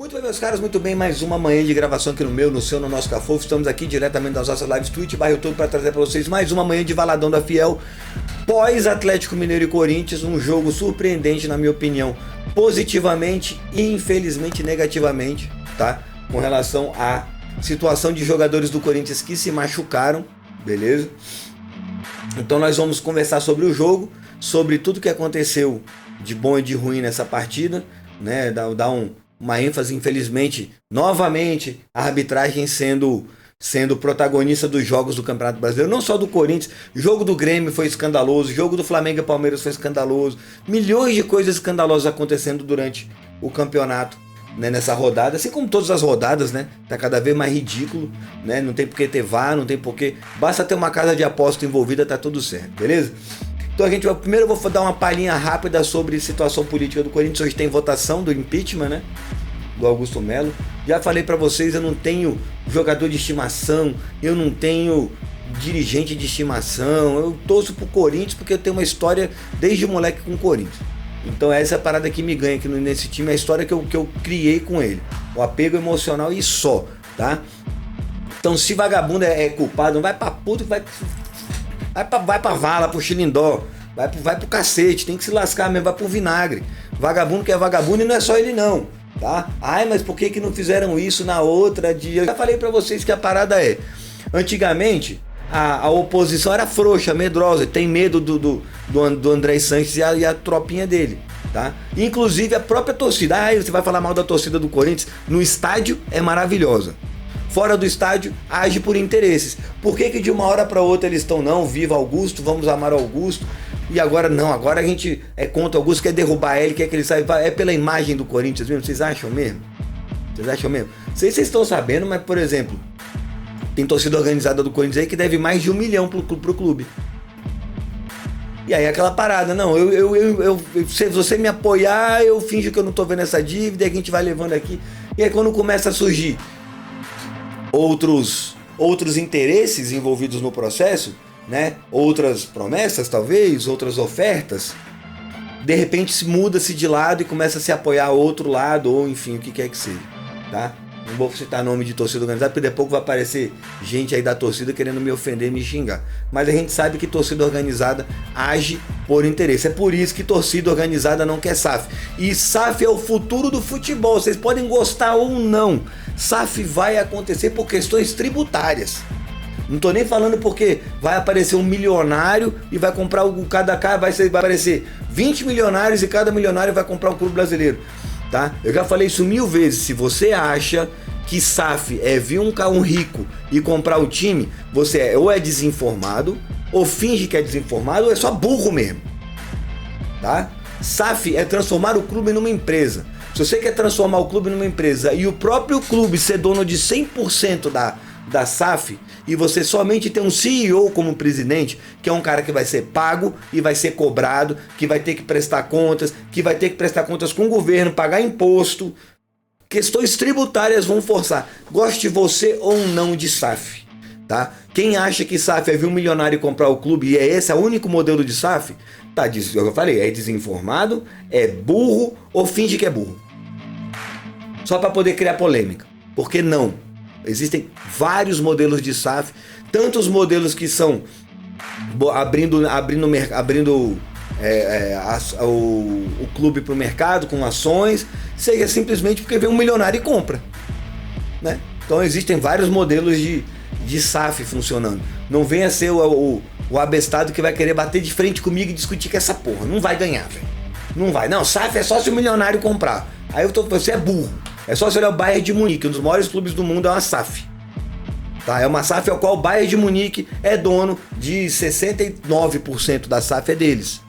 Muito bem, meus caras, muito bem, mais uma manhã de gravação aqui no meu, no seu, no nosso Cafofo. Estamos aqui diretamente das nossas lives Twitch, YouTube, para trazer para vocês mais uma manhã de Valadão da Fiel, pós Atlético Mineiro e Corinthians, um jogo surpreendente na minha opinião, positivamente e infelizmente negativamente, tá? Com relação à situação de jogadores do Corinthians que se machucaram, beleza? Então nós vamos conversar sobre o jogo, sobre tudo que aconteceu de bom e de ruim nessa partida, né? Dar uma ênfase, infelizmente, novamente, a arbitragem sendo protagonista dos jogos do Campeonato Brasileiro, não só do Corinthians, o jogo do Grêmio foi escandaloso, o jogo do Flamengo e Palmeiras foi escandaloso, milhões de coisas escandalosas acontecendo durante o campeonato, né, nessa rodada, assim como todas as rodadas, né, tá cada vez mais ridículo, né, não tem por que ter VAR, não tem por que, basta ter uma casa de aposta envolvida, tá tudo certo, beleza? Então primeiro eu vou dar uma palhinha rápida sobre a situação política do Corinthians. Hoje tem votação do impeachment, né, do Augusto Melo. Já falei pra vocês, eu não tenho jogador de estimação, eu não tenho dirigente de estimação, eu torço pro Corinthians porque eu tenho uma história desde moleque com o Corinthians. Então essa é a parada que me ganha aqui nesse time, é a história que eu criei com ele, o apego emocional e só, tá? Então se vagabundo é culpado, vai pra puta, vai pra vala, pro xilindó, vai pro cacete, tem que se lascar mesmo, vai pro vinagre. Vagabundo que é vagabundo e não é só ele não, tá? Ai, mas por que não fizeram isso na outra dia? Eu já falei pra vocês que a parada é, antigamente a oposição era frouxa, medrosa, tem medo do André Sanches e a tropinha dele, tá? Inclusive a própria torcida, você vai falar mal da torcida do Corinthians, no estádio é maravilhosa. Fora do estádio, age por interesses. Por que de uma hora para outra eles estão, não, viva Augusto, vamos amar Augusto, e agora não, agora a gente é contra Augusto, quer derrubar ele, quer que ele saia, é pela imagem do Corinthians mesmo, vocês acham mesmo? Vocês acham mesmo? Não sei se vocês estão sabendo, mas por exemplo, tem torcida organizada do Corinthians aí que deve mais de 1 milhão pro clube. E aí aquela parada, não, se você me apoiar, eu finjo que eu não tô vendo essa dívida, e a gente vai levando aqui, e aí quando começa a surgir outros interesses envolvidos no processo, né? Outras promessas, talvez, outras ofertas, de repente se muda-se de lado e começa a se apoiar outro lado, ou enfim, o que quer que seja, tá? Não vou citar nome de torcida organizada, porque depois vai aparecer gente aí da torcida querendo me ofender e me xingar. Mas a gente sabe que torcida organizada age por interesse. É por isso que torcida organizada não quer SAF. E SAF é o futuro do futebol. Vocês podem gostar ou não. SAF vai acontecer por questões tributárias. Não tô nem falando porque vai aparecer um milionário e vai comprar cada cara, vai aparecer 20 milionários e cada milionário vai comprar um clube brasileiro. Tá? Eu já falei isso 1000 vezes. Se você acha que SAF é vir um rico e comprar o time, você ou é desinformado, ou finge que é desinformado, ou é só burro mesmo. Tá? SAF é transformar o clube numa empresa. Se você quer transformar o clube numa empresa e o próprio clube ser dono de 100% da SAF, e você somente tem um CEO como presidente, que é um cara que vai ser pago e vai ser cobrado, que vai ter que prestar contas, com o governo, pagar imposto, questões tributárias vão forçar, goste você ou não de SAF, tá? Quem acha que SAF é vir um milionário e comprar o clube e esse é o único modelo de SAF, tá, eu falei, é desinformado, é burro ou finge que é burro. Só para poder criar polêmica, porque não. Existem vários modelos de SAF, tantos modelos que são abrindo o clube para o mercado com ações, seja simplesmente porque vem um milionário e compra, né? Então existem vários modelos de SAF funcionando. Não venha ser o abestado que vai querer bater de frente comigo e discutir com essa porra. Não vai ganhar, velho. Não vai. Não, SAF é só se o milionário comprar. Aí você é burro. É só você olhar o Bayern de Munique, um dos maiores clubes do mundo é uma SAF. Tá? É uma SAF ao qual o Bayern de Munique é dono de 69% da SAF é deles.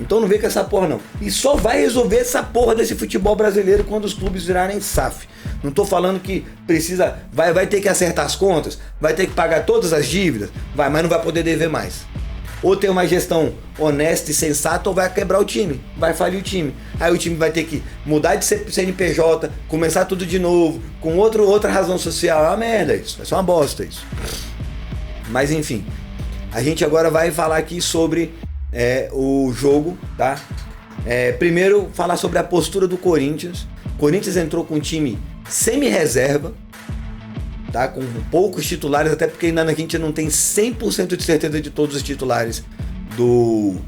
Então não vem com essa porra não. E só vai resolver essa porra desse futebol brasileiro quando os clubes virarem SAF. Não tô falando que precisa, vai ter que acertar as contas, vai ter que pagar todas as dívidas, mas não vai poder dever mais. Ou ter uma gestão honesta e sensata, ou vai quebrar o time, vai falir o time. Aí o time vai ter que mudar de CNPJ, começar tudo de novo, com outra razão social. É uma merda isso, é só uma bosta isso. Mas enfim, a gente agora vai falar aqui sobre o jogo, tá? Primeiro, falar sobre a postura do Corinthians, O Corinthians entrou com um time semi-reserva, tá? Com poucos titulares, até porque ainda a gente não tem 100% de certeza de todos os titulares do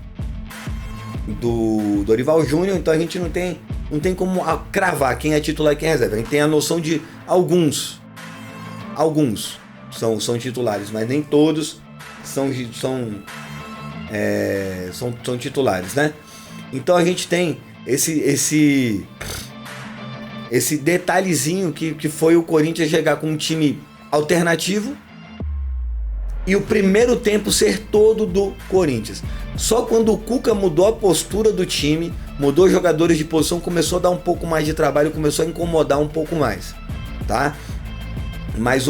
Dorival Júnior, então a gente não tem como cravar quem é titular e quem é reserva. A gente tem a noção de alguns são titulares, mas nem todos são titulares, né? Então a gente tem esse detalhezinho que foi o Corinthians chegar com um time alternativo e o primeiro tempo ser todo do Corinthians. Só quando o Cuca mudou a postura do time, mudou jogadores de posição, começou a dar um pouco mais de trabalho, começou a incomodar um pouco mais, tá? Mas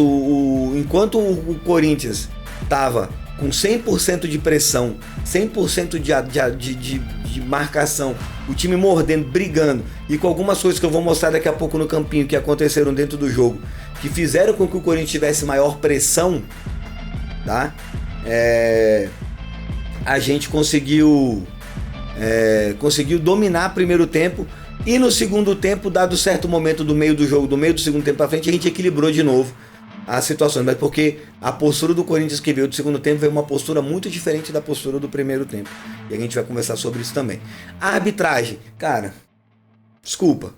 enquanto o Corinthians tava com 100% de pressão, 100% de marcação, o time mordendo, brigando, e com algumas coisas que eu vou mostrar daqui a pouco no campinho que aconteceram dentro do jogo, que fizeram com que o Corinthians tivesse maior pressão, tá? A gente conseguiu dominar o primeiro tempo, e no segundo tempo, dado certo momento do meio do jogo, do meio do segundo tempo pra frente, a gente equilibrou de novo as situações, mas porque a postura do Corinthians que veio do segundo tempo veio uma postura muito diferente da postura do primeiro tempo, e a gente vai conversar sobre isso também. A arbitragem, cara, desculpa,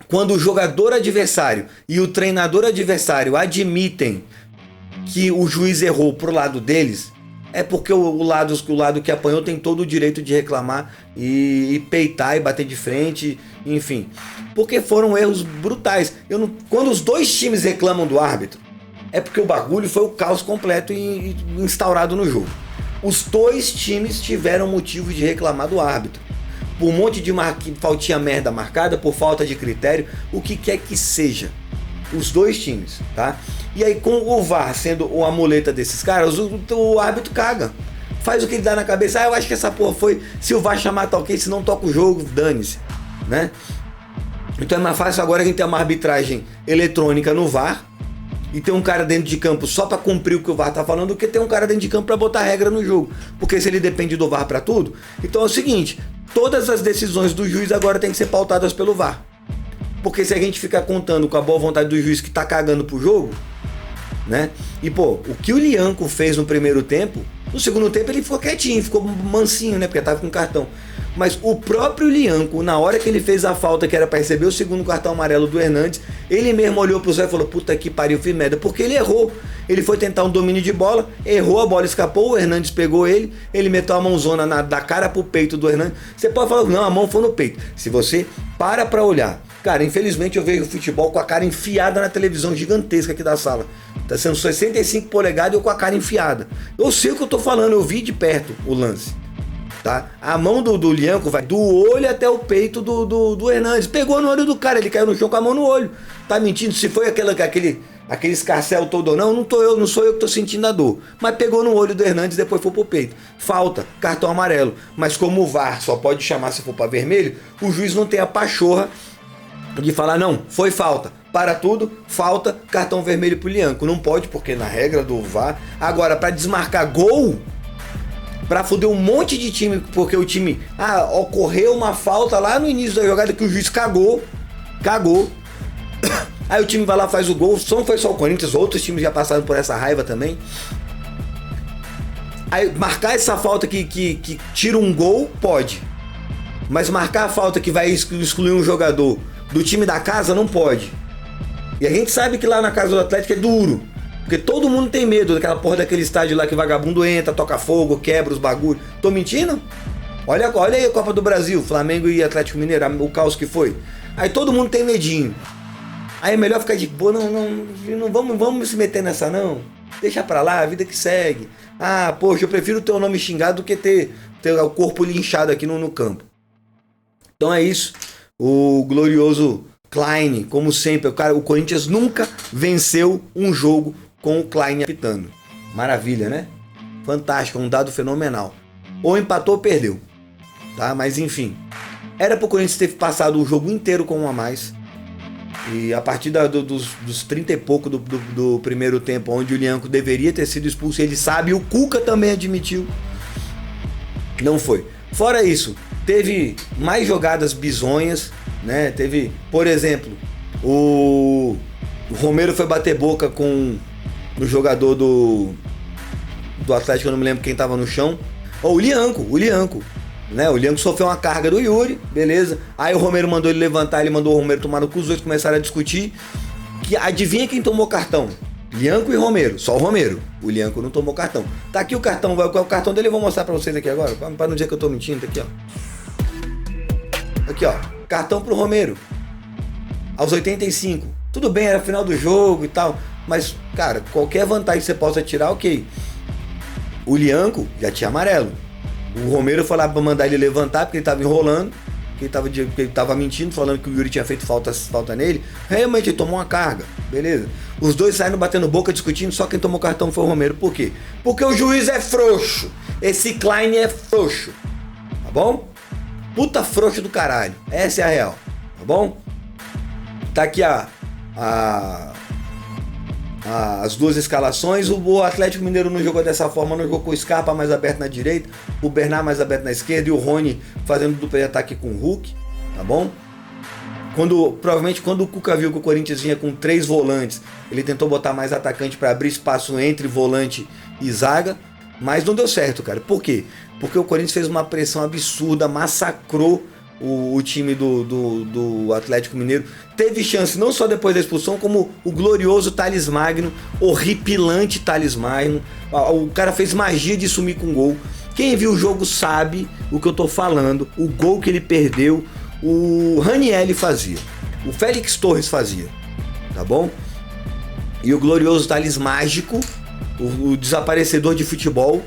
quando o jogador adversário e o treinador adversário admitem que o juiz errou pro lado deles, é porque o lado que apanhou tem todo o direito de reclamar e peitar e bater de frente, enfim. Porque foram erros brutais. Quando os dois times reclamam do árbitro, é porque o bagulho foi o caos completo e instaurado no jogo. Os dois times tiveram motivo de reclamar do árbitro. Por um monte de faltinha merda marcada, por falta de critério, o que quer que seja. Os dois times, tá? E aí, com o VAR sendo a muleta desses caras, o árbitro caga. Faz o que ele dá na cabeça. Eu acho que essa porra foi... Se o VAR chamar, tá ok. Se não toca o jogo, dane-se, né? Então é mais fácil agora a gente ter uma arbitragem eletrônica no VAR e ter um cara dentro de campo só pra cumprir o que o VAR tá falando, do que ter um cara dentro de campo pra botar regra no jogo. Porque se ele depende do VAR pra tudo... Então é o seguinte, todas as decisões do juiz agora tem que ser pautadas pelo VAR. Porque se a gente ficar contando com a boa vontade do juiz que tá cagando pro jogo, né? E pô, o que o Lianco fez no primeiro tempo, no segundo tempo ele ficou quietinho, ficou mansinho, né? Porque tava com cartão. Mas o próprio Lianco, na hora que ele fez a falta que era pra receber o segundo cartão amarelo do Hernandes, ele mesmo olhou pro Zé e falou: puta que pariu, fiz merda. Porque ele errou. Ele foi tentar um domínio de bola, errou, a bola escapou, o Hernandes pegou ele meteu a mãozona da cara pro peito do Hernandes. Você pode falar: não, a mão foi no peito. Se você para pra olhar. Cara, infelizmente eu vejo o futebol com a cara enfiada na televisão gigantesca aqui da sala. Tá sendo 65 polegadas e eu com a cara enfiada. Eu sei o que eu tô falando, eu vi de perto o lance. Tá? A mão do Lianco vai do olho até o peito do Hernandes. Pegou no olho do cara, ele caiu no chão com a mão no olho. Tá mentindo? Se foi aquele escarcel todo ou não, não sou eu que tô sentindo a dor. Mas pegou no olho do Hernandes e depois foi pro peito. Falta, cartão amarelo. Mas como o VAR só pode chamar se for pra vermelho, o juiz não tem a pachorra de falar: não, foi falta. Para tudo, falta, cartão vermelho pro Lianco. Não pode, porque na regra do VAR. Agora, pra desmarcar gol, pra foder um monte de time, porque o time... ocorreu uma falta lá no início da jogada que o juiz cagou. Aí o time vai lá, faz o gol. Não foi só o Corinthians, outros times já passaram por essa raiva também. Aí marcar essa falta que tira um gol, pode. Mas marcar a falta que vai excluir um jogador do time da casa, não pode. E a gente sabe que lá na casa do Atlético é duro. Porque todo mundo tem medo daquela porra daquele estádio lá que vagabundo entra, toca fogo, quebra os bagulhos. Tô mentindo? Olha aí a Copa do Brasil, Flamengo e Atlético Mineiro, o caos que foi. Aí todo mundo tem medinho. Aí é melhor ficar de boa, não vamos se meter nessa não. Deixa pra lá, a vida que segue. Poxa, eu prefiro ter o nome xingado do que ter o corpo linchado aqui no campo. Então é isso. O glorioso Klein, como sempre, o Corinthians nunca venceu um jogo com o Klein apitando. Maravilha, né? Fantástico, um dado fenomenal. Ou empatou ou perdeu, tá? Mas enfim, era pro Corinthians ter passado o jogo inteiro com um a mais. E a partir dos 30 e pouco do primeiro tempo, onde o Lianco deveria ter sido expulso, ele sabe, o Cuca também admitiu, não foi. Fora isso, teve mais jogadas bizonhas, né? Teve, por exemplo, o Romero foi bater boca com o jogador do Atlético, eu não me lembro quem tava no chão. O Lianco, né? O Lianco sofreu uma carga do Yuri, beleza. Aí o Romero mandou ele levantar, ele mandou o Romero tomar no cu, os dois começaram a discutir. Que adivinha quem tomou cartão? Lianco e Romero, só o Romero. O Lianco não tomou cartão. Tá aqui o cartão, o cartão dele eu vou mostrar pra vocês aqui agora, pra não dizer que eu tô mentindo, tá aqui, ó. Aqui, ó, cartão pro Romero. Aos 85. Tudo bem, era final do jogo e tal, mas, cara, qualquer vantagem que você possa tirar, ok. O Lianco já tinha amarelo. O Romero foi lá pra mandar ele levantar, porque ele tava enrolando, que ele tava mentindo, falando que o Yuri tinha feito falta nele. Realmente ele tomou uma carga, beleza. Os dois saíram batendo boca, discutindo, só quem tomou cartão foi o Romero. Por quê? Porque o juiz é frouxo. Esse Klein é frouxo, tá bom? Puta frouxo do caralho. Essa é a real, tá bom? Tá aqui as duas escalações. O Atlético Mineiro não jogou dessa forma, não jogou com o Scarpa mais aberto na direita, o Bernard mais aberto na esquerda e o Rony fazendo dupla de ataque com o Hulk, tá bom? Provavelmente quando o Cuca viu que o Corinthians vinha com 3 volantes, ele tentou botar mais atacante para abrir espaço entre volante e zaga, mas não deu certo, cara. Por quê? Porque o Corinthians fez uma pressão absurda, massacrou o time do Atlético Mineiro. Teve chance não só depois da expulsão, como o glorioso Thales Magno, horripilante Thales Magno. O cara fez magia de sumir com gol. Quem viu o jogo sabe o que eu tô falando. O gol que ele perdeu, o Ranieri fazia, o Félix Torres fazia, tá bom? E o glorioso Thales Mágico, o desaparecedor de futebol,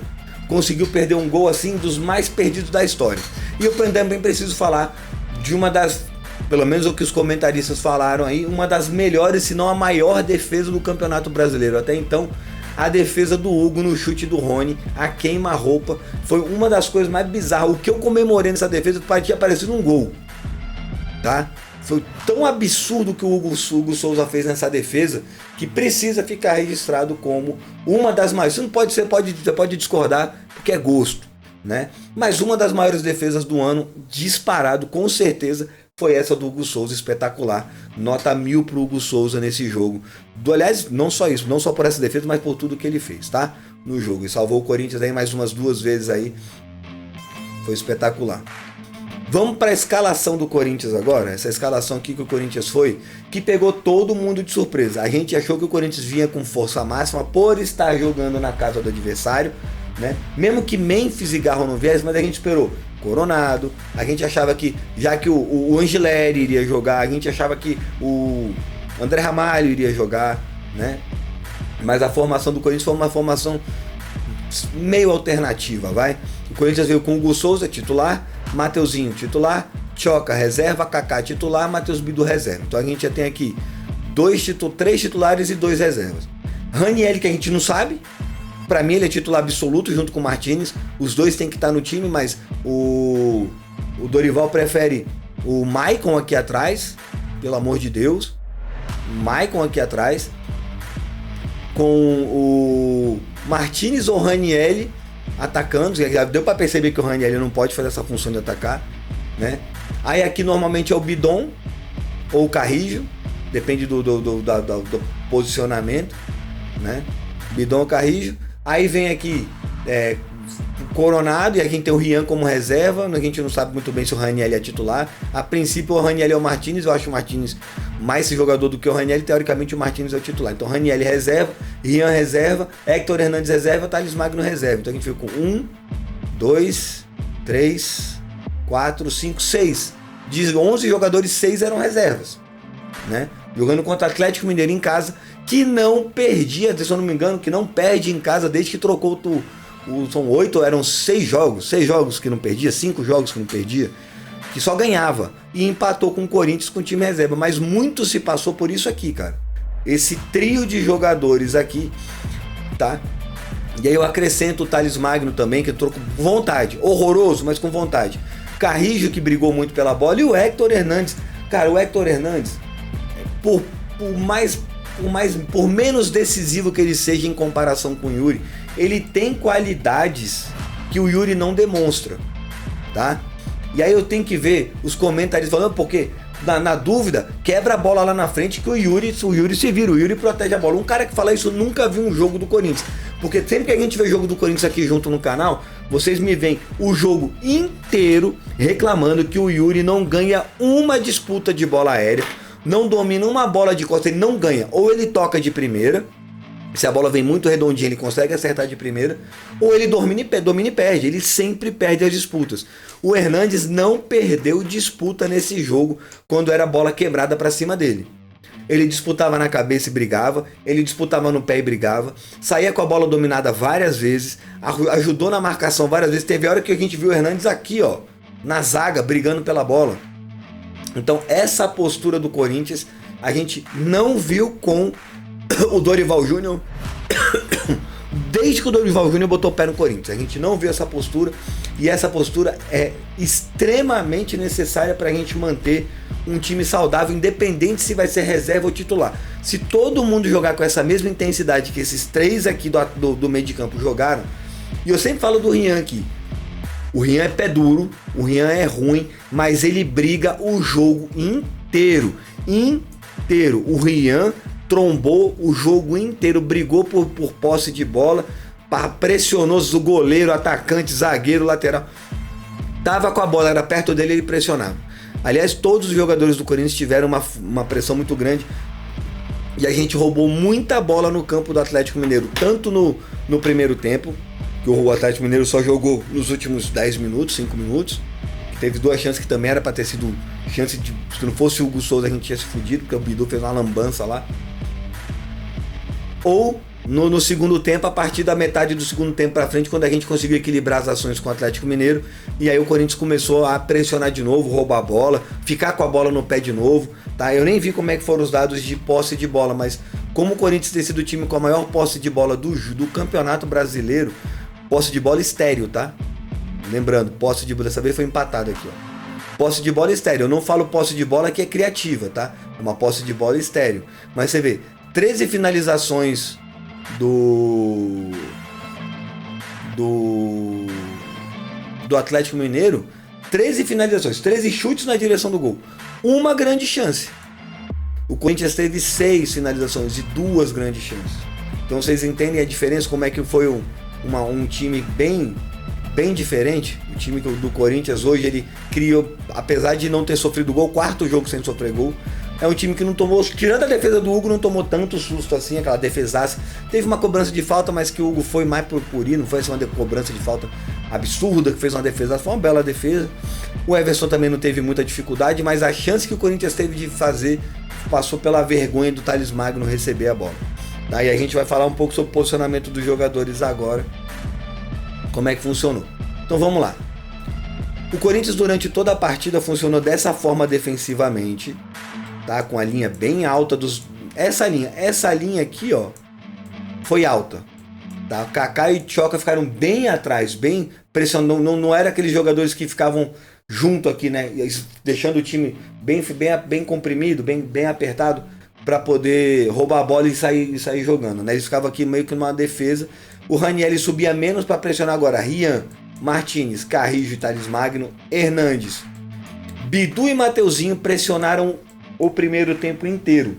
conseguiu perder um gol assim dos mais perdidos da história. E eu também preciso falar de uma das, pelo menos o que os comentaristas falaram aí, uma das melhores, se não a maior defesa do Campeonato Brasileiro. Até então, a defesa do Hugo no chute do Rony, a queima-roupa, foi uma das coisas mais bizarras. O que eu comemorei nessa defesa tinha parecido um gol, tá? Foi tão absurdo que o Hugo Souza fez nessa defesa que precisa ficar registrado como uma das maiores. Você pode discordar porque é gosto, né? Mas uma das maiores defesas do ano, disparado, com certeza, foi essa do Hugo Souza, espetacular. Nota 1000 pro Hugo Souza nesse jogo. Aliás, não só isso, não só por essa defesa, mas por tudo que ele fez, tá? No jogo. E salvou o Corinthians aí mais umas 2 vezes aí. Foi espetacular. Vamos para a escalação do Corinthians agora. Essa escalação aqui que o Corinthians foi, que pegou todo mundo de surpresa. A gente achou que o Corinthians vinha com força máxima por estar jogando na casa do adversário, né? Mesmo que Memphis e Garro não viessem, mas a gente esperou Coronado. A gente achava que, já que o Angileri iria jogar, a gente achava que o André Ramalho iria jogar, né? Mas a formação do Corinthians foi uma formação meio alternativa, vai. O Corinthians veio com o Hugo Souza, titular, Mateuzinho, titular, Tchoca, reserva, Kaká, titular, Matheus Bidu, reserva. Então a gente já tem aqui 3 titulares e 2 reservas. Ranieri, que a gente não sabe, pra mim ele é titular absoluto junto com o Martínez. Os dois têm que estar no time, mas o Dorival prefere o Maicon aqui atrás, pelo amor de Deus. Maicon aqui atrás, com o Martínez ou Ranieri atacando. Já deu para perceber que o Ranieri não pode fazer essa função de atacar, né? Aí aqui normalmente é o Bidon ou o Carrijo, depende do posicionamento, né? Bidon ou Carrijo. Aí vem aqui o Coronado, e aqui tem o Rian como reserva. A gente não sabe muito bem se o Ranieri é titular. A princípio o Ranieri é o Martínez. Eu acho o Martínez mais esse jogador do que o Ranieri. Teoricamente o Martínez é o titular. Então Ranieri reserva, Rian reserva, Héctor Hernandes reserva, Thales Magno reserva. Então a gente fica com 1, 2, 3, 4, 5, 6. De 11 jogadores, 6 eram reservas, né? Jogando contra o Atlético Mineiro em casa, que não perdia, se eu não me engano, que não perde em casa desde que trocou são 8, eram 6 jogos que não perdia, 5 jogos que não perdia, que só ganhava, e empatou com o Corinthians com o time reserva. Mas muito se passou por isso aqui, cara, esse trio de jogadores aqui, tá? E aí eu acrescento o Thales Magno também, que entrou com vontade, horroroso, mas com vontade. Carrijo, que brigou muito pela bola, e o Héctor Hernandes. Cara, o Héctor Hernandes, por menos decisivo que ele seja em comparação com o Yuri, ele tem qualidades que o Yuri não demonstra, tá? E aí eu tenho que ver os comentários falando, porque na dúvida, quebra a bola lá na frente que o Yuri se vira, o Yuri protege a bola. Um cara que fala isso nunca viu um jogo do Corinthians, porque sempre que a gente vê jogo do Corinthians aqui junto no canal, vocês me veem o jogo inteiro reclamando que o Yuri não ganha uma disputa de bola aérea, não domina uma bola de costa, ele não ganha, ou ele toca de primeira, se a bola vem muito redondinha ele consegue acertar de primeira, ou ele domina e perde, ele sempre perde as disputas. O Hernandes não perdeu disputa nesse jogo quando era bola quebrada para cima dele. Ele disputava na cabeça e brigava, ele disputava no pé e brigava, saía com a bola dominada várias vezes, ajudou na marcação várias vezes. Teve hora que a gente viu o Hernandes aqui, ó, na zaga, brigando pela bola. Então essa postura do Corinthians a gente não viu com o Dorival Júnior desde que o Dorival Júnior botou o pé no Corinthians. A gente não viu essa postura, e essa postura é extremamente necessária para a gente manter um time saudável, independente se vai ser reserva ou titular. Se todo mundo jogar com essa mesma intensidade que esses três aqui do meio de campo jogaram, e eu sempre falo do Rian aqui, o Rian é pé duro, o Rian é ruim, mas ele briga o jogo inteiro. O Rian trombou o jogo inteiro, brigou por posse de bola, pressionou o goleiro, atacante, zagueiro, lateral. Tava com a bola, era perto dele, ele pressionava. Aliás, todos os jogadores do Corinthians tiveram uma pressão muito grande, e a gente roubou muita bola no campo do Atlético Mineiro, tanto no primeiro tempo, que o Atlético Mineiro só jogou nos últimos 10 minutos, 5 minutos, que teve duas chances que também era para ter sido chance de, se não fosse o Hugo Souza a gente tinha se fudido, porque o Bidu fez uma lambança lá. Ou no segundo tempo, a partir da metade do segundo tempo para frente, quando a gente conseguiu equilibrar as ações com o Atlético Mineiro, e aí o Corinthians começou a pressionar de novo, roubar a bola, ficar com a bola no pé de novo, tá? Eu nem vi como é que foram os dados de posse de bola, mas como o Corinthians tem sido o time com a maior posse de bola do Campeonato Brasileiro, posse de bola estéreo, tá? Lembrando, posse de bola, dessa vez foi empatado aqui, ó. Posse de bola estéreo, eu não falo posse de bola que é criativa, tá? É uma posse de bola estéreo, mas você vê, 13 finalizações do Atlético Mineiro, 13 finalizações, 13 chutes na direção do gol, uma grande chance. O Corinthians teve 6 finalizações e 2 grandes chances. Então vocês entendem a diferença, como é que foi um time bem diferente. O time do Corinthians hoje, ele criou, apesar de não ter sofrido gol, 4º jogo sem sofrer gol. É um time que não tomou, tirando a defesa do Hugo, não tomou tanto susto assim, aquela defesaça. Teve uma cobrança de falta, mas que o Hugo foi mais por ir, não foi assim uma cobrança de falta absurda, que fez uma defesa, foi uma bela defesa. O Everson também não teve muita dificuldade, mas a chance que o Corinthians teve de fazer passou pela vergonha do Thales Magno receber a bola. Daí a gente vai falar um pouco sobre o posicionamento dos jogadores agora, como é que funcionou. Então vamos lá. O Corinthians durante toda a partida funcionou dessa forma defensivamente, tá? Com a linha bem alta essa linha aqui, ó, foi alta, tá? Kaká e Tchoka ficaram bem atrás, bem pressionando, não era aqueles jogadores que ficavam junto aqui, né, deixando o time bem comprimido, bem apertado para poder roubar a bola e sair jogando, né? Eles ficavam aqui meio que numa defesa. O Ranieri subia menos para pressionar agora. Rian, Martins, Carrijo e Thales Magno, Hernandes, Bidu e Mateuzinho pressionaram o primeiro tempo inteiro.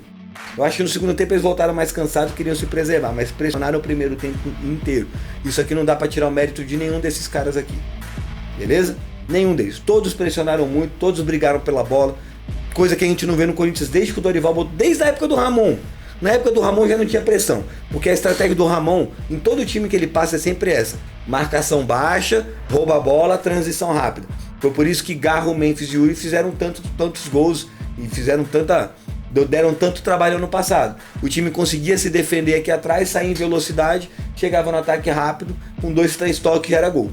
Eu acho que no segundo tempo eles voltaram mais cansados, queriam se preservar, mas pressionaram o primeiro tempo inteiro. Isso aqui não dá para tirar o mérito de nenhum desses caras aqui, beleza? Nenhum deles. Todos pressionaram muito, todos brigaram pela bola, coisa que a gente não vê no Corinthians desde que o Dorival botou, desde a época do Ramon. Na época do Ramon já não tinha pressão, porque a estratégia do Ramon, em todo time que ele passa, é sempre essa: marcação baixa, rouba a bola, transição rápida. Foi por isso que Garro, Memphis e Yuri fizeram tantos gols e deram tanto trabalho ano passado. O time conseguia se defender aqui atrás, sair em velocidade, chegava no ataque rápido, com 2, 3 toques já era gol.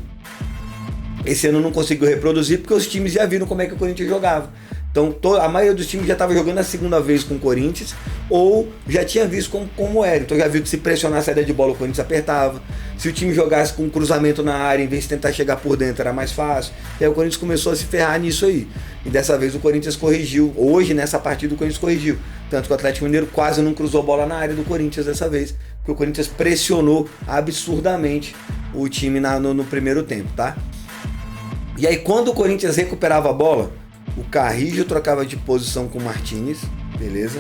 Esse ano não conseguiu reproduzir porque os times já viram como é que o Corinthians jogava. Então a maioria dos times já estava jogando a segunda vez com o Corinthians, ou já tinha visto como era. Então já viu que se pressionar a saída de bola o Corinthians apertava. Se o time jogasse com um cruzamento na área, em vez de tentar chegar por dentro, era mais fácil. E aí o Corinthians começou a se ferrar nisso aí. E dessa vez o Corinthians corrigiu. Hoje, nessa partida, o Corinthians corrigiu. Tanto que o Atlético Mineiro quase não cruzou bola na área do Corinthians dessa vez, porque o Corinthians pressionou absurdamente o time no primeiro tempo, tá? E aí quando o Corinthians recuperava a bola, O Carrijo trocava de posição com o Martinez, beleza?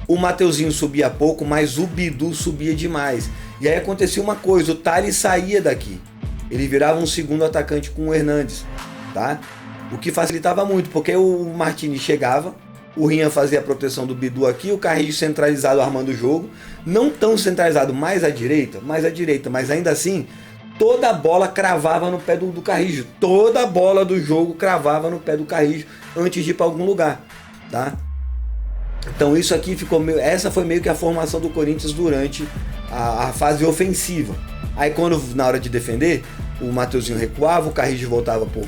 O Mateuzinho subia pouco, mas o Bidu subia demais. E aí acontecia uma coisa, o Thales saía daqui. Ele virava um segundo atacante com o Hernandes, tá? O que facilitava muito, porque o Martinez chegava, o Rian fazia a proteção do Bidu aqui, o Carrijo centralizado armando o jogo. Não tão centralizado, mais à direita, mas ainda assim, toda a bola cravava no pé do Carrijo. Toda a bola do jogo cravava no pé do Carrijo antes de ir para algum lugar, tá? Então isso aqui ficou meio, essa foi meio que a formação do Corinthians durante a fase ofensiva. Aí quando na hora de defender, o Mateuzinho recuava, o Carrijo voltava por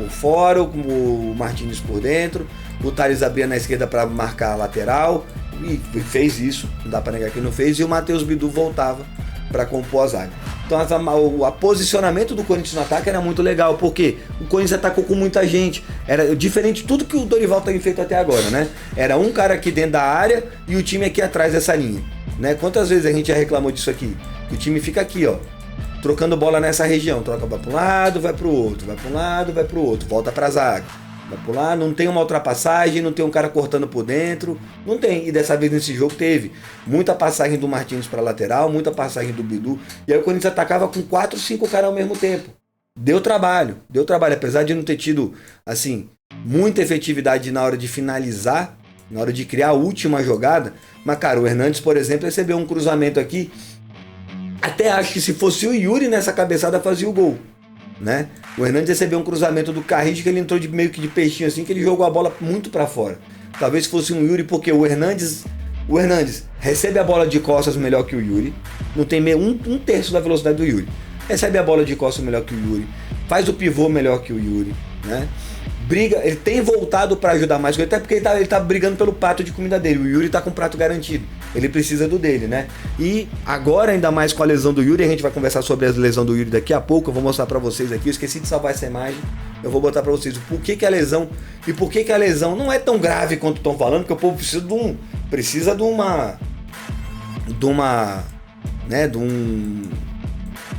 fora, o Martinez por dentro, o Thales abria na esquerda para marcar a lateral e fez isso, não dá para negar que não fez, e o Matheus Bidu voltava para compor a zaga. Então o posicionamento do Corinthians no ataque era muito legal, porque o Corinthians atacou com muita gente, era diferente de tudo que o Dorival tem feito até agora, né? Era um cara aqui dentro da área e o time aqui atrás dessa linha, né? Quantas vezes a gente já reclamou disso aqui? Que o time fica aqui, ó, trocando bola nessa região, troca para um lado, vai para o outro, vai para um lado, vai para o outro, volta para a zaga, vai para lá, não tem uma ultrapassagem, não tem um cara cortando por dentro, não tem. E dessa vez nesse jogo teve muita passagem do Martins para lateral, muita passagem do Bidu, e aí o Corinthians atacava com 4, 5 caras ao mesmo tempo. Deu trabalho, apesar de não ter tido, assim, muita efetividade na hora de finalizar, na hora de criar a última jogada, mas cara, o Hernandes, por exemplo, recebeu um cruzamento aqui. Até acho que se fosse o Yuri nessa cabeçada fazia o gol, né? O Hernandes recebeu um cruzamento do Carrijo que ele entrou meio que de peixinho assim, que ele jogou a bola muito para fora. Talvez fosse um Yuri, porque o Hernandes recebe a bola de costas melhor que o Yuri, não tem um terço da velocidade do Yuri. Recebe a bola de costas melhor que o Yuri, faz o pivô melhor que o Yuri, né? Briga, ele tem voltado para ajudar mais, até porque ele tá brigando pelo prato de comida dele. O Yuri tá com o prato garantido, ele precisa do dele, né? E agora, ainda mais com a lesão do Yuri, a gente vai conversar sobre a lesão do Yuri daqui a pouco. Eu vou mostrar para vocês aqui, eu esqueci de salvar essa imagem, eu vou botar para vocês por que a lesão, e por que a lesão não é tão grave quanto estão falando, porque o povo precisa de uma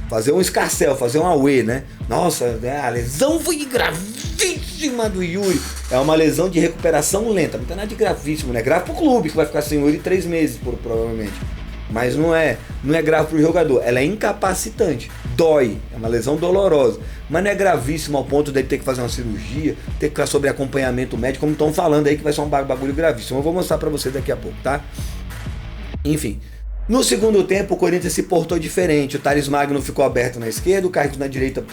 fazer um escarcel, fazer um auê, né? Nossa, a lesão foi gravíssima do Yuri. É uma lesão de recuperação lenta, não tem nada de gravíssimo, né? Grave pro clube, que vai ficar sem Yuri 3 meses, provavelmente. Mas não é grave pro jogador, ela é incapacitante, dói, é uma lesão dolorosa. Mas não é gravíssimo ao ponto dele ter que fazer uma cirurgia, ter que ficar sobre acompanhamento médico, como estão falando aí, que vai ser um bagulho gravíssimo. Eu vou mostrar pra vocês daqui a pouco, tá? Enfim. No segundo tempo, o Corinthians se portou diferente. O Thales Magno ficou aberto na esquerda, o Carlos na direita,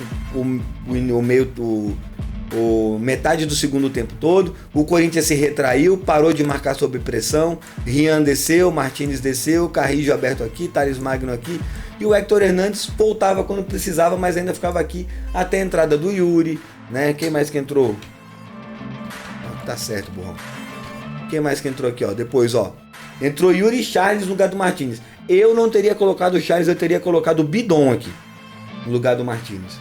metade do segundo tempo todo. O Corinthians se retraiu, parou de marcar sob pressão. Rian desceu, Martinez desceu, Carrijo aberto aqui, Thales Magno aqui. E o Hector Hernandes voltava quando precisava, mas ainda ficava aqui até a entrada do Yuri, né? Quem mais que entrou? Tá certo, borrão. Quem mais que entrou aqui, ó? Depois, ó. Entrou Yuri e Charles no lugar do Martinez. Eu não teria colocado o Charles, eu teria colocado o Bidon aqui, no lugar do Martinez.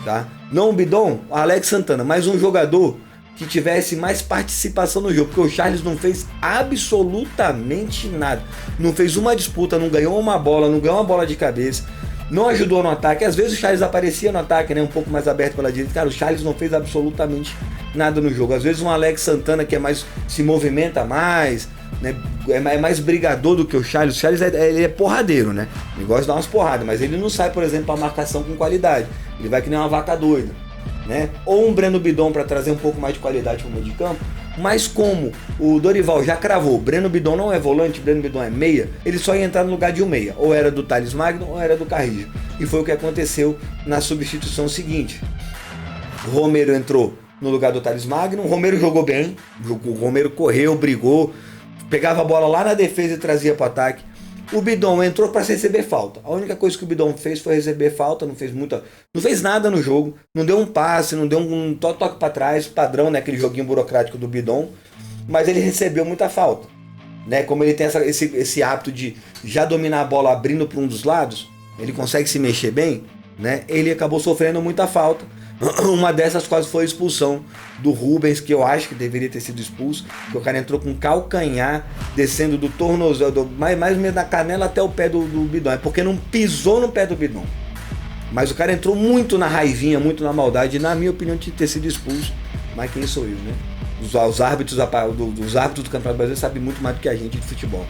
Tá? Não o Bidon, o Alex Santana, mas um jogador que tivesse mais participação no jogo, porque o Charles não fez absolutamente nada. Não fez uma disputa, não ganhou uma bola, não ganhou uma bola de cabeça, não ajudou no ataque. Às vezes o Charles aparecia no ataque, né, um pouco mais aberto pela direita. Cara, o Charles não fez absolutamente nada no jogo. Às vezes um Alex Santana que se movimenta mais, né, é mais brigador do que o Charles. O Charles ele é porradeiro, né? Ele gosta de dar umas porradas, mas ele não sai, por exemplo, para marcação com qualidade. Ele vai que nem uma vaca doida, né? Ou um Breno Bidon para trazer um pouco mais de qualidade para o meio de campo. Mas como o Dorival já cravou, Breno Bidon não é volante, Breno Bidon é meia, ele só ia entrar no lugar de um meia. Ou era do Thales Magno ou era do Carrijo. E foi o que aconteceu na substituição seguinte. O Romero entrou no lugar do Thales Magno, o Romero jogou bem, o Romero correu, brigou, pegava a bola lá na defesa e trazia para o ataque. O Bidon entrou para receber falta. A única coisa que o Bidon fez foi receber falta, não fez nada no jogo, não deu um passe, não deu um toque para trás, padrão, né, aquele joguinho burocrático do Bidon, mas ele recebeu muita falta, né? Como ele tem esse hábito de já dominar a bola abrindo para um dos lados, ele consegue se mexer bem, né? Ele acabou sofrendo muita falta. Uma dessas quase foi a expulsão do Rubens, que eu acho que deveria ter sido expulso, porque o cara entrou com calcanhar, descendo do tornozelo, mais ou menos da canela até o pé do Bidon. É porque não pisou no pé do Bidon. Mas o cara entrou muito na raivinha, muito na maldade, e na minha opinião tinha que ter sido expulso. Mas quem sou eu, né? Os árbitros do Campeonato Brasileiro sabem muito mais do que a gente de futebol.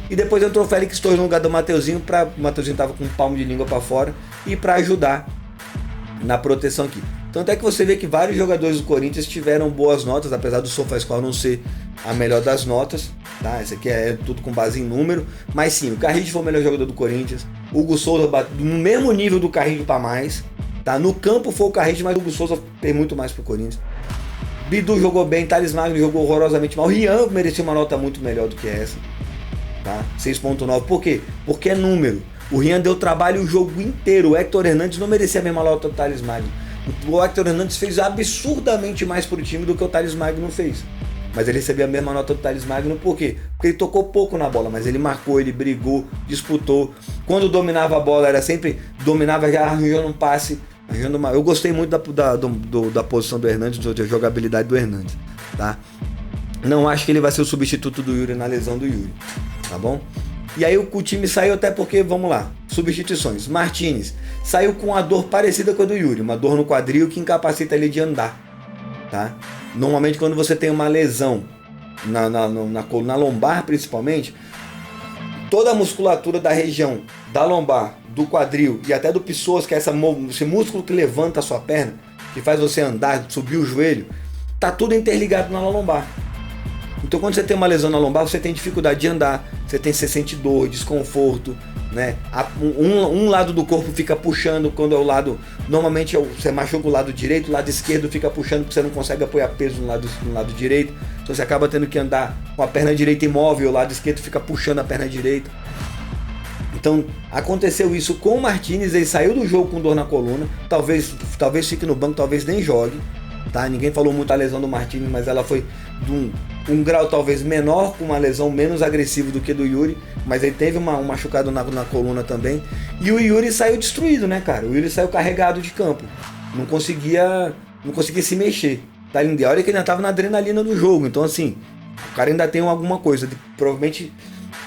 E depois entrou o Félix Torres no lugar do Mateuzinho, o Mateuzinho tava com um palmo de língua para fora, e para ajudar na proteção aqui. Tanto é que você vê que vários jogadores do Corinthians tiveram boas notas, apesar do SofaScore não ser a melhor das notas, tá? Isso aqui é tudo com base em número, mas sim, o Carrillo foi o melhor jogador do Corinthians, o Hugo Souza no mesmo nível do Carrillo para mais, tá? No campo foi o Carrillo, mas o Hugo Souza tem muito mais pro Corinthians. Bidu jogou bem, Thales Magno jogou horrorosamente mal, Rian merecia uma nota muito melhor do que essa, tá? 6.9, por quê? Porque é número. O Rian deu trabalho o jogo inteiro, o Hector Hernandes não merecia a mesma nota do Thales Magno. O Hector Hernandes fez absurdamente mais pro time do que o Thales Magno fez. Mas ele recebeu a mesma nota do Thales Magno, por quê? Porque ele tocou pouco na bola, mas ele marcou, ele brigou, disputou. Quando dominava a bola, era sempre, dominava já arranjando um passe, arranjando uma... Eu gostei muito da posição do Hernandes, da jogabilidade do Hernandes, tá? Não acho que ele vai ser o substituto do Yuri na lesão do Yuri, tá bom? E aí o time saiu até porque, vamos lá, substituições. Martínez saiu com uma dor parecida com a do Yuri, uma dor no quadril que incapacita ele de andar, tá? Normalmente quando você tem uma lesão na lombar principalmente, toda a musculatura da região da lombar, do quadril e até do psoas, que é esse músculo que levanta a sua perna, que faz você andar, subir o joelho, tá tudo interligado na lombar. Então quando você tem uma lesão na lombar, você tem dificuldade de andar, você sente dor, desconforto, né? Um lado do corpo fica puxando quando é o lado... Normalmente você machuca o lado direito, o lado esquerdo fica puxando porque você não consegue apoiar peso no lado direito. Então você acaba tendo que andar com a perna direita imóvel, o lado esquerdo fica puxando a perna direita. Então aconteceu isso com o Martínez, ele saiu do jogo com dor na coluna, talvez fique no banco, talvez nem jogue. Tá? Ninguém falou muito da lesão do Martínez, mas ela foi de um grau talvez menor, com uma lesão menos agressiva do que do Yuri, mas ele teve um machucado na coluna também. E o Yuri saiu destruído, né, cara? O Yuri saiu carregado de campo, não conseguia se mexer. Tá? A hora que ele ainda tava na adrenalina do jogo, então assim, o cara ainda tem alguma coisa, provavelmente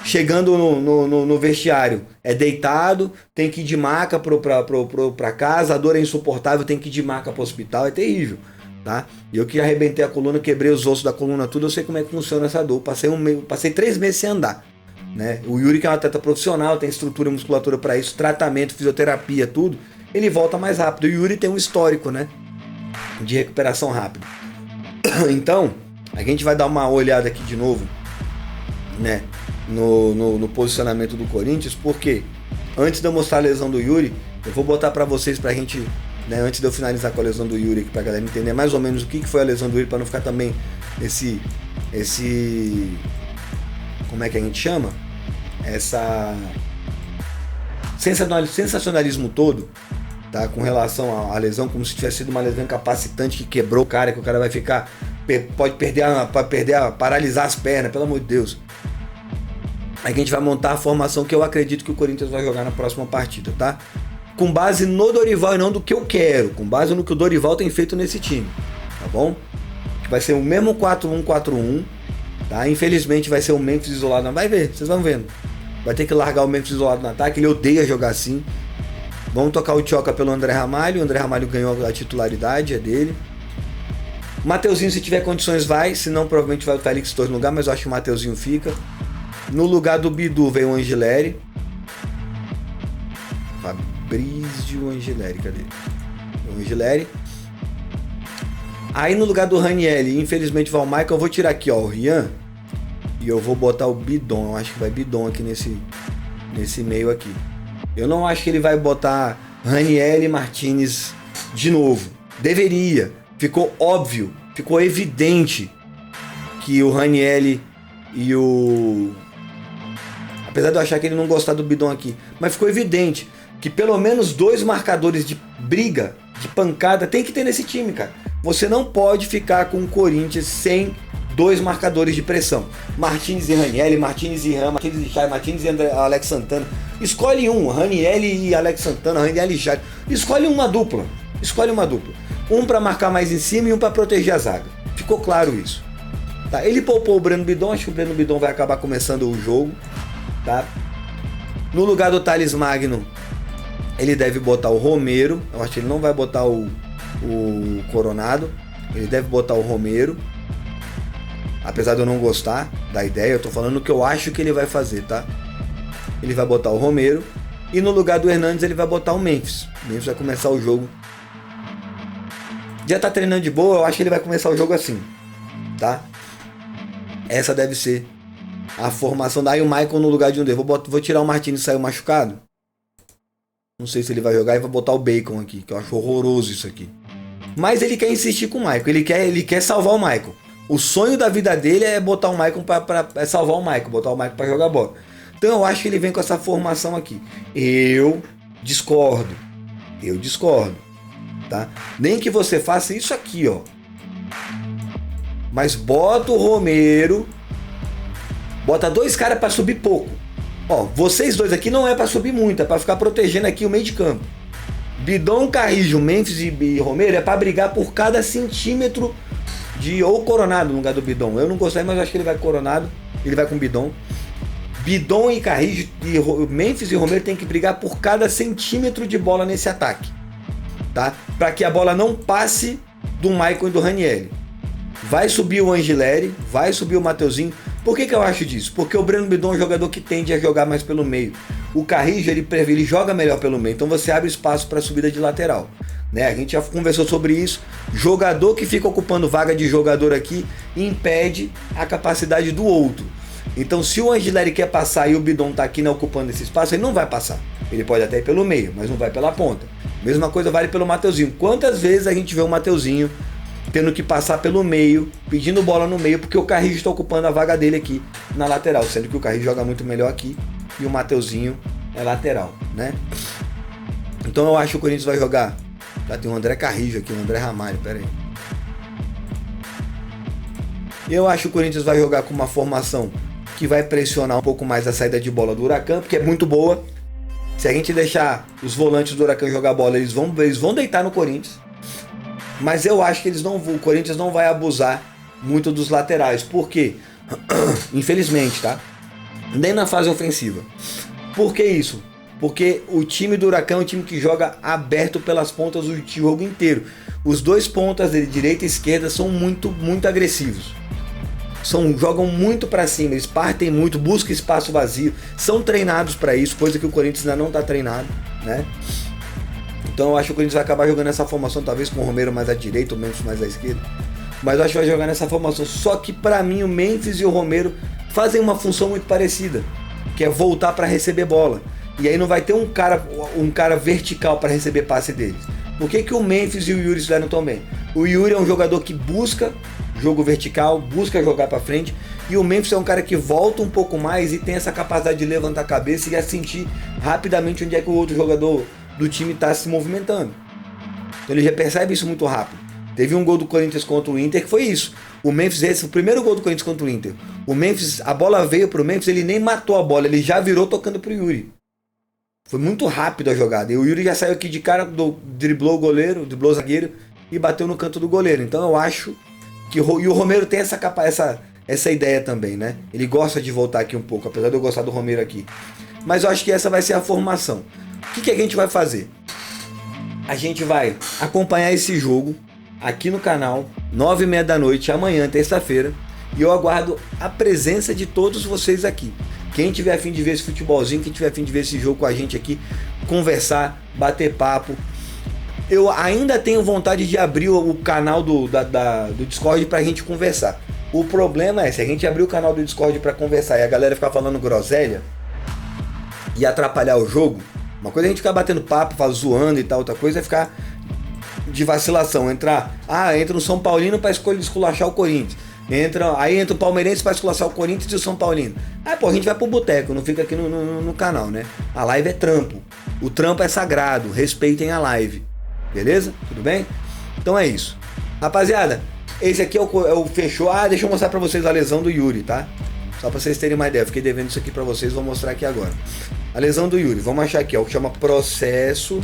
chegando no vestiário, é deitado, tem que ir de maca pra casa, a dor é insuportável, tem que ir de maca pro hospital, é terrível. Tá? Eu que arrebentei a coluna, quebrei os ossos da coluna, tudo, eu sei como é que funciona essa dor. Passei 3 meses sem andar, né? O Yuri, que é um atleta profissional, tem estrutura e musculatura para isso, tratamento, fisioterapia, tudo, ele volta mais rápido. O Yuri tem um histórico, né, de recuperação rápida. Então, a gente vai dar uma olhada aqui de novo, né, no posicionamento do Corinthians, porque antes de eu mostrar a lesão do Yuri, eu vou botar para vocês, pra gente... Né, antes de eu finalizar com a lesão do Yuri aqui pra galera entender mais ou menos o que foi a lesão do Yuri, pra não ficar também esse como é que a gente chama? Essa sensacionalismo todo, tá? Com relação à lesão, como se tivesse sido uma lesão incapacitante que quebrou o cara, que o cara vai ficar, pode paralisar as pernas, pelo amor de Deus. Aí a gente vai montar a formação que eu acredito que o Corinthians vai jogar na próxima partida, tá? Com base no Dorival e não do que eu quero, com base no que o Dorival tem feito nesse time, tá bom? Vai ser o mesmo 4-1-4-1, tá? Infelizmente vai ser o Memphis isolado, não vai ver, vocês vão vendo. Vai ter que largar o Memphis isolado no ataque, ele odeia jogar assim. Vamos tocar o Tioca pelo André Ramalho, o André Ramalho ganhou a titularidade, é dele. Mateuzinho, se tiver condições, vai, senão provavelmente vai o Félix Torres no lugar, mas eu acho que o Mateuzinho fica. No lugar do Bidu veio o Angileri. Fabrício Angileri, cadê? O Angileri. Aí no lugar do Ranieri, infelizmente vai o Michael. Eu vou tirar aqui, ó, o Rian. E eu vou botar o Bidon. Eu acho que vai Bidon aqui nesse meio aqui. Eu não acho que ele vai botar Ranieri e Martínez de novo. Deveria. Ficou óbvio, ficou evidente que o Ranieri e o... Apesar de eu achar que ele não gostar do Bidon aqui, mas ficou evidente que pelo menos 2 marcadores de briga, de pancada, tem que ter nesse time, cara. Você não pode ficar com o Corinthians sem 2 marcadores de pressão. Martínez e Ranieri, Martínez e Ram, Martínez e Chay, Martínez e Alex Santana. Escolhe um, Ranieri e Alex Santana, Ranieri e Chay. Escolhe uma dupla. Um para marcar mais em cima e um para proteger a zaga. Ficou claro isso. Tá? Ele poupou o Breno Bidon, acho que o Breno Bidon vai acabar começando o jogo. Tá? No lugar do Thales Magno, ele deve botar o Romero. Eu acho que ele não vai botar o Coronado. Ele deve botar o Romero. Apesar de eu não gostar da ideia, eu tô falando o que eu acho que ele vai fazer, tá? Ele vai botar o Romero. E no lugar do Hernandes ele vai botar o Memphis. O Memphis vai começar o jogo. Já tá treinando de boa, eu acho que ele vai começar o jogo assim, tá? Essa deve ser a formação. Daí o Michael no lugar de um deles. Vou tirar o Martinez, saiu machucado. Não sei se ele vai jogar e vai botar o Bacon aqui, que eu acho horroroso isso aqui. Mas ele quer insistir com o Michael, ele quer salvar o Michael. O sonho da vida dele é botar o Michael pra salvar o Michael, botar o Michael pra jogar bola. Então eu acho que ele vem com essa formação aqui. Eu discordo, tá? Nem que você faça isso aqui, ó. Mas bota o Romero, bota 2 caras pra subir pouco. Ó, vocês dois aqui não é pra subir muito, é pra ficar protegendo aqui o meio de campo. Bidon, Carrijo, Memphis e Romero é pra brigar por cada centímetro de... Ou Coronado no lugar do Bidon. Eu não gostei, mas eu acho que ele vai Coronado. Ele vai com Bidon. Bidon e Carrijo, Memphis e Romero tem que brigar por cada centímetro de bola nesse ataque. Tá? Pra que a bola não passe do Michael e do Ranieri. Vai subir o Angileri, vai subir o Mateuzinho. Por que eu acho disso? Porque o Breno Bidon é um jogador que tende a jogar mais pelo meio. O Carrijo, ele joga melhor pelo meio, então você abre espaço para subida de lateral. Né? A gente já conversou sobre isso. Jogador que fica ocupando vaga de jogador aqui impede a capacidade do outro. Então se o Angileri quer passar e o Bidon tá aqui, né, ocupando esse espaço, ele não vai passar. Ele pode até ir pelo meio, mas não vai pela ponta. Mesma coisa vale pelo Mateuzinho. Quantas vezes a gente vê o Mateuzinho tendo que passar pelo meio, pedindo bola no meio, porque o Carrijo está ocupando a vaga dele aqui na lateral, sendo que o Carrijo joga muito melhor aqui e o Mateuzinho é lateral, né? Então eu acho que o Corinthians vai jogar. Já tem o André Carrijo aqui, o André Ramalho, pera aí. Eu acho que o Corinthians vai jogar com uma formação que vai pressionar um pouco mais a saída de bola do Huracan, porque é muito boa. Se a gente deixar os volantes do Huracan jogar bola, eles vão deitar no Corinthians. Mas eu acho que o Corinthians não vai abusar muito dos laterais. Por quê? Infelizmente, tá? Nem na fase ofensiva. Por que isso? Porque o time do Huracan é um time que joga aberto pelas pontas o jogo inteiro. Os 2 pontas dele, direita e esquerda, são muito agressivos. Jogam muito para cima, eles partem muito, buscam espaço vazio. São treinados para isso, coisa que o Corinthians ainda não está treinado, né? Então eu acho que o Corinthians vai acabar jogando essa formação, talvez com o Romero mais à direita, o Memphis mais à esquerda. Mas eu acho que vai jogar nessa formação. Só que pra mim o Memphis e o Romero fazem uma função muito parecida, que é voltar para receber bola. E aí não vai ter um cara vertical para receber passe deles. Por que o Memphis e o Yuri se deram tão bem? O Yuri é um jogador que busca jogo vertical, busca jogar para frente. E o Memphis é um cara que volta um pouco mais e tem essa capacidade de levantar a cabeça e a sentir rapidamente onde é que o outro jogador do time está se movimentando. Então ele já percebe isso muito rápido. Teve um gol do Corinthians contra o Inter que foi isso. O Memphis, o primeiro gol do Corinthians contra o Inter. O Memphis, a bola veio pro Memphis, ele nem matou a bola, ele já virou tocando pro Yuri. Foi muito rápido a jogada. E o Yuri já saiu aqui de cara, driblou o goleiro, driblou o zagueiro e bateu no canto do goleiro. Então eu acho que e o Romero tem essa ideia também, né? Ele gosta de voltar aqui um pouco, apesar de eu gostar do Romero aqui. Mas eu acho que essa vai ser a formação. O que a gente vai fazer? A gente vai acompanhar esse jogo aqui no canal, 9h30 da noite, amanhã, terça-feira. E eu aguardo a presença de todos vocês aqui. Quem tiver a fim de ver esse futebolzinho, quem tiver a fim de ver esse jogo com a gente aqui, conversar, bater papo. Eu ainda tenho vontade de abrir o canal do Discord pra gente conversar. O problema é, se a gente abrir o canal do Discord pra conversar e a galera ficar falando groselha e atrapalhar o jogo, uma coisa é a gente ficar batendo papo, zoando e tal, outra coisa é ficar de vacilação. Entra o São Paulino pra esculachar o Corinthians. Aí entra o palmeirense pra esculachar o Corinthians e o São Paulino. Aí, pô, a gente vai pro boteco, não fica aqui no canal, né? A live é trampo. O trampo é sagrado, respeitem a live. Beleza? Tudo bem? Então é isso. Rapaziada, esse aqui é o fechou. Deixa eu mostrar pra vocês a lesão do Yuri, tá? Só pra vocês terem uma ideia. Fiquei devendo isso aqui pra vocês, vou mostrar aqui agora. A lesão do Yuri, vamos achar aqui, ó, o que chama processo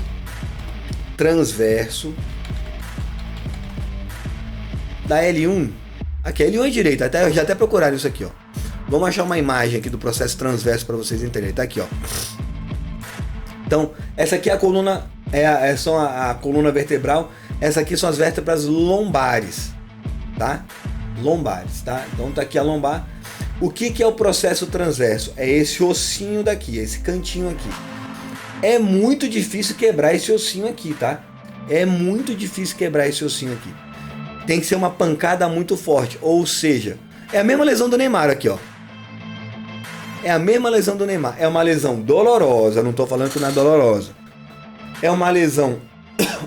transverso da L1. Aqui, L1 é direita, já até procuraram isso aqui, ó. Vamos achar uma imagem aqui do processo transverso para vocês entenderem. Tá aqui, ó. Então, essa aqui é a coluna são a coluna vertebral. Essa aqui são as vértebras lombares, tá? Lombares, tá? Então tá aqui a lombar. O que é o processo transverso? É esse ossinho daqui, esse cantinho aqui. É muito difícil quebrar esse ossinho aqui, tá? É muito difícil quebrar esse ossinho aqui. Tem que ser uma pancada muito forte. Ou seja, é a mesma lesão do Neymar aqui, ó. É a mesma lesão do Neymar. É uma lesão dolorosa, não tô falando que não é dolorosa. É uma lesão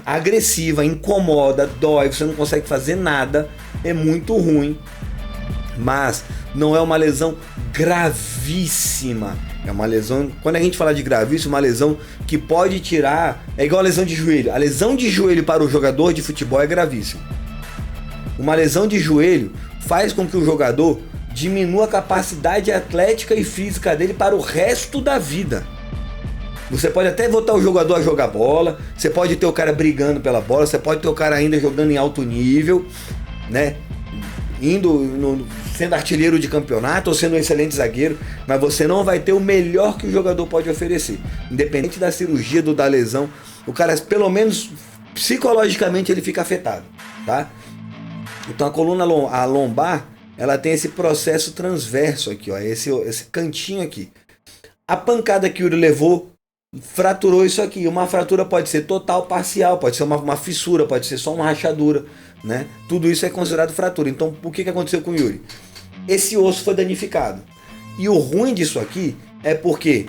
agressiva, incomoda, dói, você não consegue fazer nada. É muito ruim. Mas não é uma lesão gravíssima. É uma lesão, quando a gente fala de gravíssima, uma lesão que pode tirar, é igual a lesão de joelho. A lesão de joelho para o jogador de futebol é gravíssima. Uma lesão de joelho faz com que o jogador diminua a capacidade atlética e física dele para o resto da vida. Você pode até botar o jogador a jogar bola, você pode ter o cara brigando pela bola, você pode ter o cara ainda jogando em alto nível, né? Sendo artilheiro de campeonato ou sendo um excelente zagueiro, mas você não vai ter o melhor que o jogador pode oferecer. Independente da cirurgia, da lesão, o cara, pelo menos psicologicamente, ele fica afetado, tá? Então a lombar, ela tem esse processo transverso aqui, ó, esse cantinho aqui. A pancada que o Yuri levou fraturou isso aqui. Uma fratura pode ser total, parcial, pode ser uma fissura, pode ser só uma rachadura, né? Tudo isso é considerado fratura. Então, o que aconteceu com o Yuri? Esse osso foi danificado. E o ruim disso aqui é porque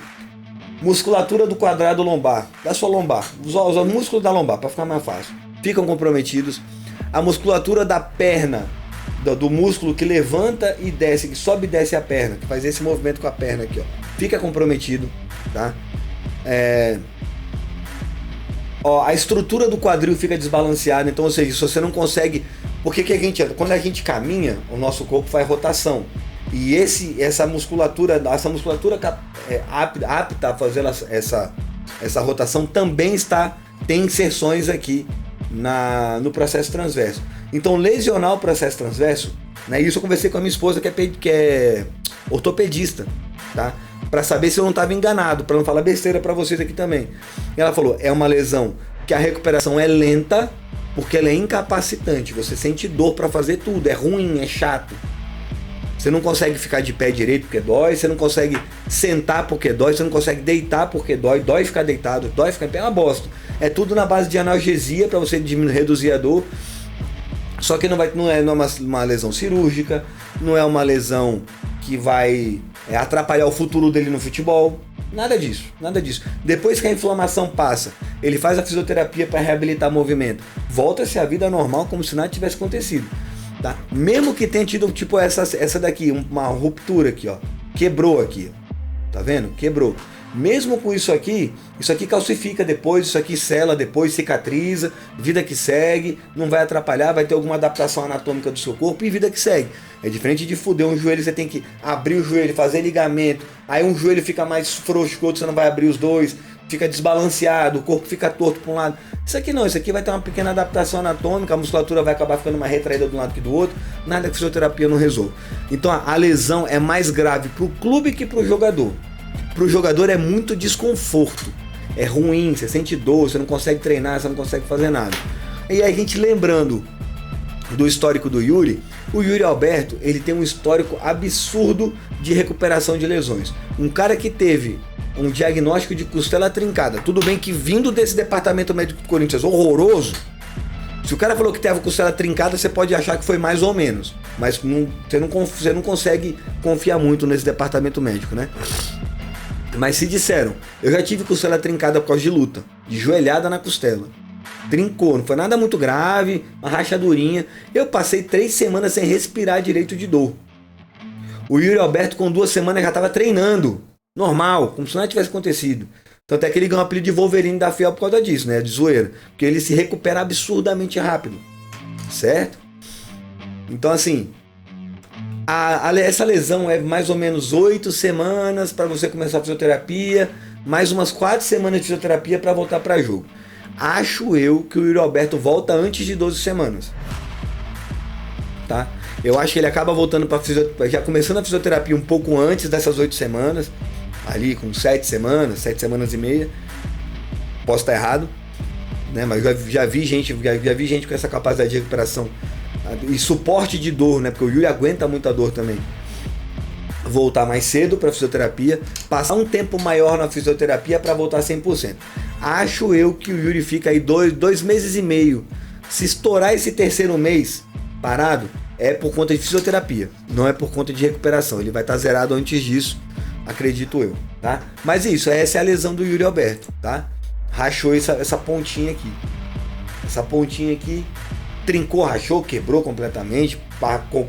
musculatura do quadrado lombar, da sua lombar, os músculos da lombar, para ficar mais fácil, ficam comprometidos. A musculatura da perna, do músculo que levanta e desce, que sobe e desce a perna, que faz esse movimento com a perna aqui, ó, fica comprometido, tá? A estrutura do quadril fica desbalanceada, então, ou seja, se você não consegue, porque quando a gente caminha, o nosso corpo faz rotação, e essa musculatura apta a fazer essa rotação também tem inserções aqui no processo transverso. Então, lesionar o processo transverso, né, isso eu conversei com a minha esposa que é ortopedista, tá? Para saber se eu não estava enganado, para não falar besteira para vocês aqui também. E ela falou, é uma lesão que a recuperação é lenta, porque ela é incapacitante, você sente dor para fazer tudo, é ruim, é chato. Você não consegue ficar de pé direito porque dói, você não consegue sentar porque dói, você não consegue deitar porque dói ficar deitado, dói ficar em pé, é uma bosta. É tudo na base de analgesia para você reduzir a dor. Só que não é uma lesão cirúrgica, não é uma lesão que vai atrapalhar o futuro dele no futebol. Nada disso, nada disso. Depois que a inflamação passa, ele faz a fisioterapia para reabilitar o movimento. Volta-se à vida normal como se nada tivesse acontecido. Tá? Mesmo que tenha tido tipo essa daqui, uma ruptura aqui, ó. Quebrou aqui. Tá vendo? Quebrou. Mesmo com isso aqui calcifica depois, isso aqui sela depois, cicatriza, vida que segue, não vai atrapalhar, vai ter alguma adaptação anatômica do seu corpo e vida que segue. É diferente de fuder um joelho, você tem que abrir o joelho, fazer ligamento, aí um joelho fica mais frouxo que o outro, você não vai abrir os dois, fica desbalanceado, o corpo fica torto para um lado. Isso aqui não, isso aqui vai ter uma pequena adaptação anatômica, a musculatura vai acabar ficando mais retraída de um lado que do outro, nada que a fisioterapia não resolve. Então a lesão é mais grave para o clube que para o jogador. Para o jogador é muito desconforto, é ruim, você sente dor, você não consegue treinar, você não consegue fazer nada. E aí a gente lembrando do histórico do Yuri, o Yuri Alberto, ele tem um histórico absurdo de recuperação de lesões. Um cara que teve um diagnóstico de costela trincada, tudo bem que vindo desse departamento médico do Corinthians horroroso, se o cara falou que teve a costela trincada, você pode achar que foi mais ou menos, mas você não consegue confiar muito nesse departamento médico, né? Mas se disseram, eu já tive costela trincada por causa de luta, de joelhada na costela. Trincou, não foi nada muito grave, uma rachadurinha. Eu passei 3 semanas sem respirar direito de dor. O Yuri Alberto com 2 semanas já estava treinando, normal, como se nada tivesse acontecido. Tanto é que ele ganhou o apelido de Wolverine da Fiel por causa disso, né? De zoeira. Porque ele se recupera absurdamente rápido, certo? Então assim, essa lesão é mais ou menos 8 semanas para você começar a fisioterapia, mais umas 4 semanas de fisioterapia para voltar para jogo. Acho eu que o Yuri Alberto volta antes de 12 semanas. Tá? Eu acho que ele acaba voltando para já começando a fisioterapia um pouco antes dessas 8 semanas, ali com 7 semanas e meia. Posso estar errado. né? Mas já vi gente com essa capacidade de recuperação e suporte de dor, né? Porque o Yuri aguenta muita dor também. Voltar mais cedo para fisioterapia, passar um tempo maior na fisioterapia para voltar 100%. Acho eu que o Yuri fica aí 2 meses e meio. Se estourar esse terceiro mês parado, é por conta de fisioterapia, não é por conta de recuperação. Ele vai estar zerado antes disso, acredito eu, tá? Mas isso, essa é a lesão do Yuri Alberto, tá? Rachou essa pontinha aqui. Essa pontinha aqui trincou, rachou, quebrou completamente,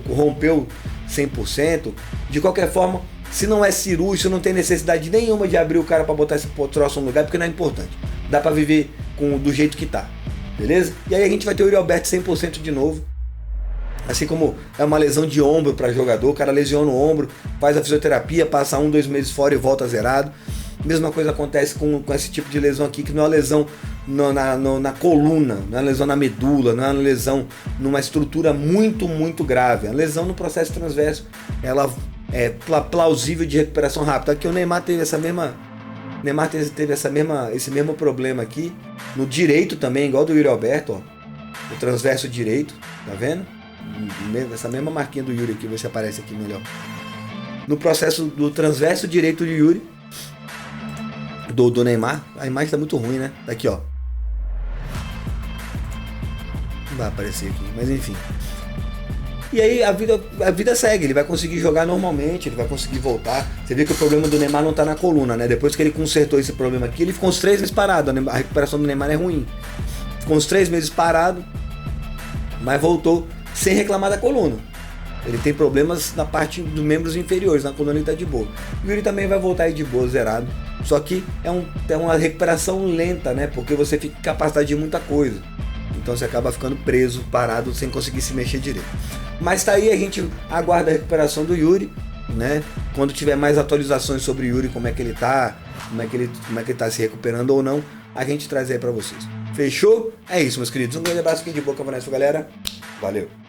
rompeu 100%. De qualquer forma, se não é cirúrgico, não tem necessidade nenhuma de abrir o cara para botar esse troço no lugar, porque não é importante. Dá para viver do jeito que tá, beleza? E aí a gente vai ter o Yuri Alberto 100% de novo. Assim como é uma lesão de ombro para jogador, o cara lesiona o ombro, faz a fisioterapia, passa 1, 2 meses fora e volta zerado. Mesma coisa acontece com esse tipo de lesão aqui, que não é uma lesão na coluna, não é uma lesão na medula, não é uma lesão numa estrutura muito grave. É uma lesão no processo transverso, ela é plausível de recuperação rápida. Aqui o Neymar teve esse mesmo problema aqui, no direito também, igual do Yuri Alberto, ó, o transverso direito, tá vendo? Essa mesma marquinha do Yuri aqui, vê se aparece aqui melhor. No processo do transverso direito do Yuri, do Neymar, a imagem tá muito ruim, né? Tá aqui, ó. Não vai aparecer aqui, mas enfim. E aí a vida segue, ele vai conseguir jogar normalmente, ele vai conseguir voltar. Você vê que o problema do Neymar não tá na coluna, né? Depois que ele consertou esse problema aqui, ele ficou uns 3 meses parado. A recuperação do Neymar é ruim. Ficou uns 3 meses parado, mas voltou sem reclamar da coluna. Ele tem problemas na parte dos membros inferiores, na coluna ele tá de boa. O Yuri também vai voltar aí de boa, zerado. Só que é uma recuperação lenta, né? Porque você fica capacitado de muita coisa. Então você acaba ficando preso, parado, sem conseguir se mexer direito. Mas tá aí, a gente aguarda a recuperação do Yuri, né? Quando tiver mais atualizações sobre o Yuri, como é que ele tá, como é que ele tá se recuperando ou não, a gente traz aí pra vocês. Fechou? É isso, meus queridos. Um grande abraço aqui de boca pra nessa galera. Valeu!